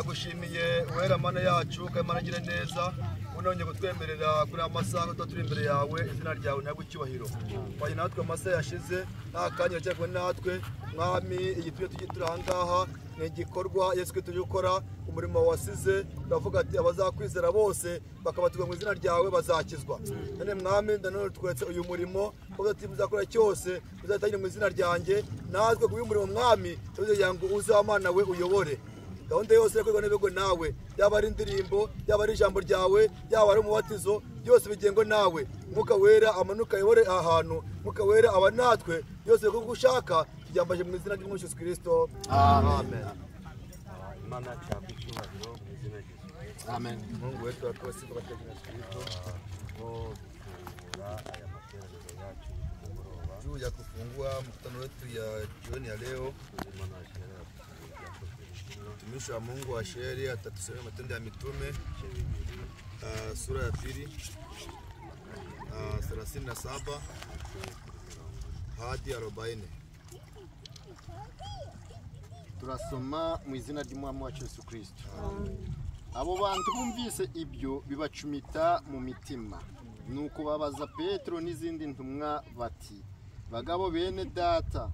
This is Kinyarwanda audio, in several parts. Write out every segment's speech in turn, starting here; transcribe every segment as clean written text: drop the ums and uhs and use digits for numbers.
turagushimiye wera mana yacu kamana gira neza unonye kutwemerera kuri amasaha turi imbere yawe izina ryawe ntabwo cyubahiro waje natwe amasaha yashize nta kanya cyakwe natwe mwami igituye tugituranga ni igikorwa Yesu Kristo gukora umurimo wasize bavuga ati abazakwizera bose bakabatugwa mu izina ryawe bazakizwa none mwami ndanone twetse uyu murimo uvuga ati muzakora cyose muzatangira mu izina ryanjye natwe kuyu murimo mwami tuze ngo uzamana we uyobore gahunda yose yakorwa n'ibego nawe yaba ari indirimbo yaba ari ijambo ryawe yaba ari umubatizo byose bigengo nawe mwuka wera amanuka yobore ahantu mwuka wera abanatwe byose kuko ushaka tujyambaje mu izina ry'Umwami Yesu Kristo amen Imana cyangwa icyubahiro mu izina ry'Yesu amen Mungu wetu akose kubategeka Kristo ko kufungura aya materaniro yacu kumugoroba juu ya kufungua mkutano wetu ya jioni ya leo mtumishi wa Mungu wa sheria atatusomea Matendo ya Mitume sura ya 2 37 hadi 40 turasoma mu izina ry'Umwami wacu Yesu Kristo. Abo bantu bumvise ibyo bibacumita mu mitima nuko babaza Petero n'izindi ntumwa bati bagabo bene data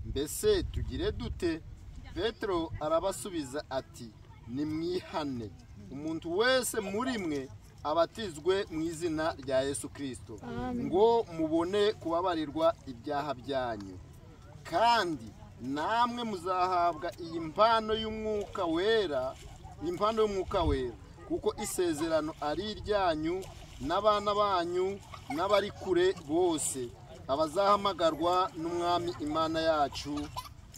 mbese tugire dute? Petero arabasubiza ati nimwihane umuntu wese muri mwe abatizwe mu izina rya Yesu Kristo ngo mubone kubabarirwa ibyaha byanyu kandi namwe muzahabwa iyi mpano y'umwuka wera kuko isezerano ari iryanyu n'abana banyu n'abari kure bose abazahamagarwa n'Umwami Imana yacu.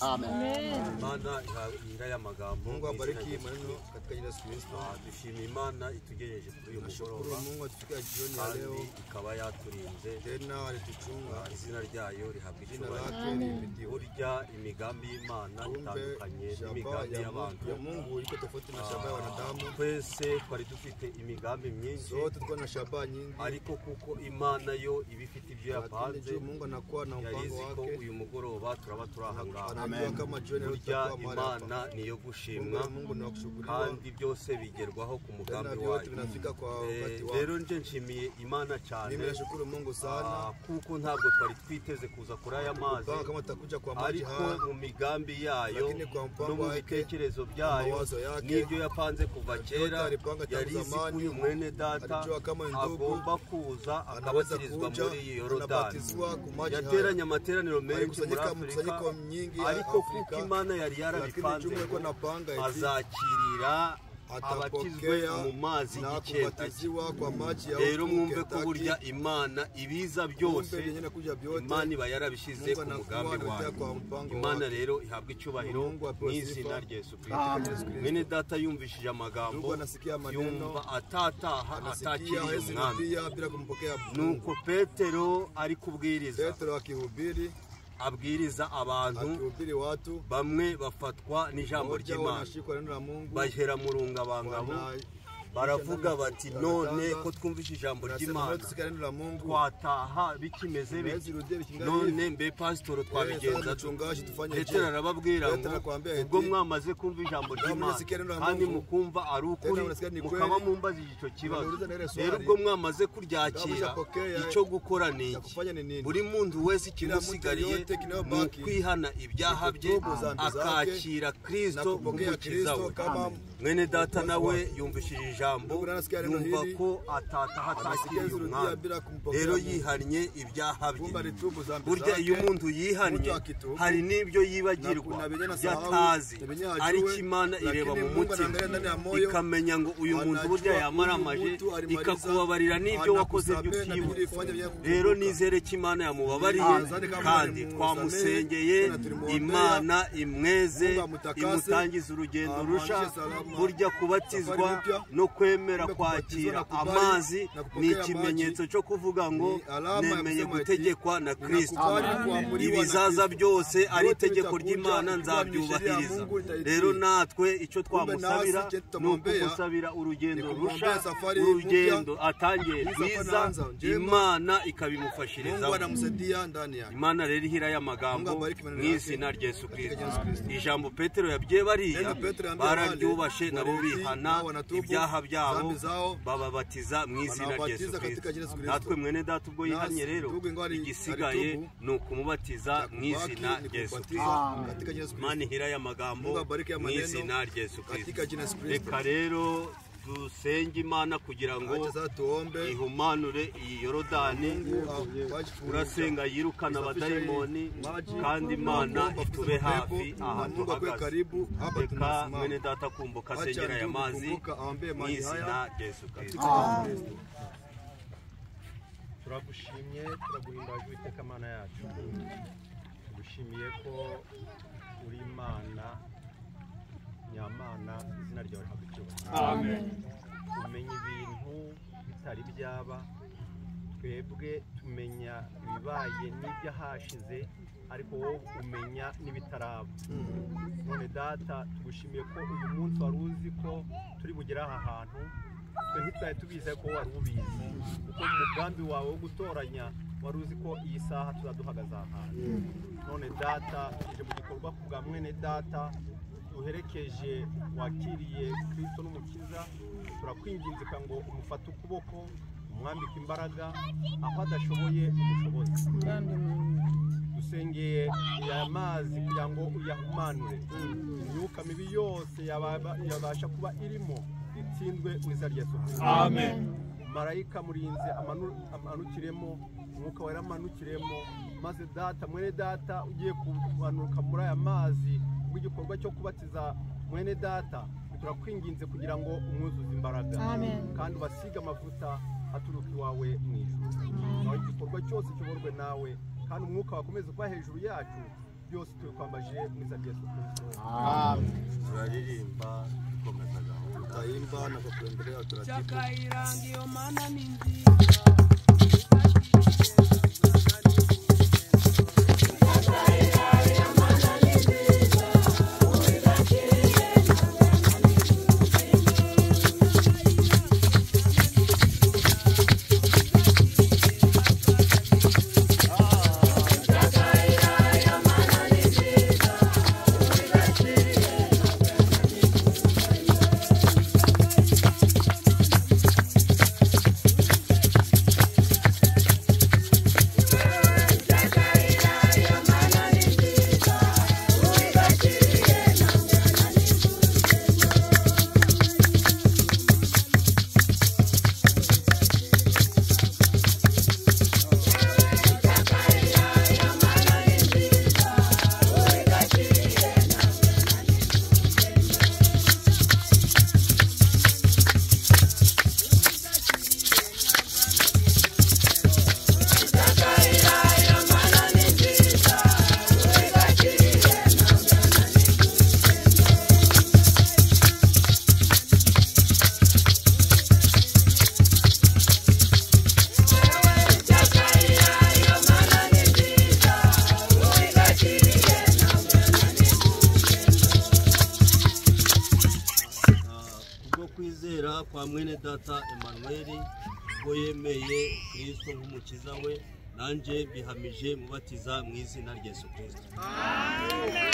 Amen. Imana ihinga y'amagambo. Mungu abariki maneno katika jina la Yesu Kristo. Dushima Imana itugejeje kuri uyu mugoroba. Mungu atufika jioni ya leo ikaba yaturinze tena alituchunga izina ryayo rihabwa icyubahiro. Burya imigambi y'Imana itandukanye n'imigambi y'abantu. Mungu iko tofauti na shamba ya wanadamu. Twese twari dufite imigambi myinshi. Sote tuko na shamba nyingi. Ariko kuko Imana yo ibifite ibyo yapanze. Mungu anakuwa na mpango wake. Uyu mugoroba turaba turahanga. Burya Imana niyo gushimwa kandi byose bigerwaho ku mugambi wayo. Rero nje nshimiye Imana cyane kuko ntabwo twari twiteze kuza kuri aya mazi, ariko mu migambi yayo no mu bitekerezo byayo n'ibyo yapanze kuva kera yari izi ko uyu mwene data agomba kuza akabatirizwa muri iyi Yorodani. Yateranye amateraniro menshi muri Afurika, ariko kuko Imana yari yarabipanze azakirira abatizwe mu mazi y'ikenda. Rero mwumve ko burya Imana ibiza byose Imana iba yarabishyize ku mugambi wayo. Imana rero ihabwa icyubahiro mu izina rya Yesu Kristo. Mwene data yumvishije amagambo yumva atataha atakiriye Umwami. Nuko Petero ari kubwiriza abwiriza abantu, bamwe bafatwa n'ijambo ry'Imana bahera mu rungabangabo baravuga bati none ko twumvise ijambo ry'Imana twataha bikimeze biti, none mbe pasitoro twabigenza Petero arababwira ngo ubwo mwamaze kumva ijambo ry'Imana kandi mukumva ari ukuri mukaba mumbaza icyo kibazo, rero ubwo mwamaze kuryakira icyo gukora ni iki? Buri muntu wese ikimusigariye mu kwihana ibyaha bye akakira Kristo nk'umukiza we. Mwene data nawe yumvishije ijambo yumva ko atataha atakiriye Umwami, rero yihannye ibyaha bye. Burya iyo umuntu yihannye hari n'ibyo yibagirwa byatazi, ariko Imana ireba mu mutima ikamenya ngo uyu muntu burya yamaramaje, ikakubabarira n'ibyo wakoze by'utibuka. Rero nizere ko Imana yamubabariye kandi twamusengeye Imana imweze imutangiza urugendo rusha. Burya kubatizwa no kwemera kwakira amazi ni ikimenyetso cyo kuvuga ngo nemeye gutegekwa na Kristo. Ibizaza byose ari itegeko ry'Imana nzabyubahiriza. Rero natwe icyo twamusabira ni ukumusabira urugendo rusha, urugendo atangiye rwiza, Imana ikabimufashirizaho. Imana rero ihira y'amagambo mu izina rya Yesu Kristo. Ijambo Petero yabwiye bariya bararyubashe, nabo bihana ibyaha byabo bababatiza mu izina rya Yesu Kristo. Natwe mwene data ubwo yihanye rero igisigaye ni ukumubatiza mu izina rya Yesu Kristo. Imana ihira y'amagambo mu izina rya Yesu Kristo. Reka rero dusenge Imana kugira ngo ihumanure iyi Yorodani, urasenga yirukana abadayimoni, kandi Imana itube hafi ahantu hagaze. Reka mwene data kumbuka asengera aya mazi mu izina rya Yesu Kristo. Turagushimye, turaguhimbaje Uwiteka Mana yacu. Tugushimiye ko uri Imana nyamana, izina ryawe rihabwa. Amen. Umenya ibintu bitari byaba, twebwe tumenya ibibaye n'ibyahashize, ariko wowe umenya n'ibitaraba. None data tugushimiye ko uyu munsi wari uzi ko turi bugera aha hantu, twe ntitwari tubizi ko wari ubizi, kuko mu mugambi wawe wo gutoranya wari uzi ko iyi saha tuzaduhagaze aha hantu. None data tuje mu gikorwa ku bwa mwene data uherekeje wakiriye Kristo n'umukiza, turakwinginze ngo umufate ukuboko, umwambike imbaraga, aho adashoboye umushoboze. Dusengeye aya mazi kugira ngo uyahumanure, imyuka mibi yose yabasha kuba irimo itsindwe mu izina rya Yesu Kristo. Amen. Marayika murinze amanukiremo, umwuka wera amanukiremo, maze data mwene data ugiye kumanuka muri aya mazi w'igikorwa cyo kubatiza mwene data, turakwinginze kugira ngo umwuzuze imbaraga. Amen. Kandi ubasiga amavuta aturuka iwawe mu ijuru. Nawe igikorwa cyose kiyoborwe nawe, kandi umwuka wakomeze kuba hejuru yacu, byose tubikwambaje mu izina rya Yesu Kristo. Amen. Turaririmba dukomeza gahunda. Tutayimba na kuendelea taratibu. Chakairanga iyo mana ni nziza. kwa mwene data Emmanuel ubwo yemeye Kristo nk'umukiza we, nanje bihamije mubatiza mu izina rya Yesu Kristo. Amen.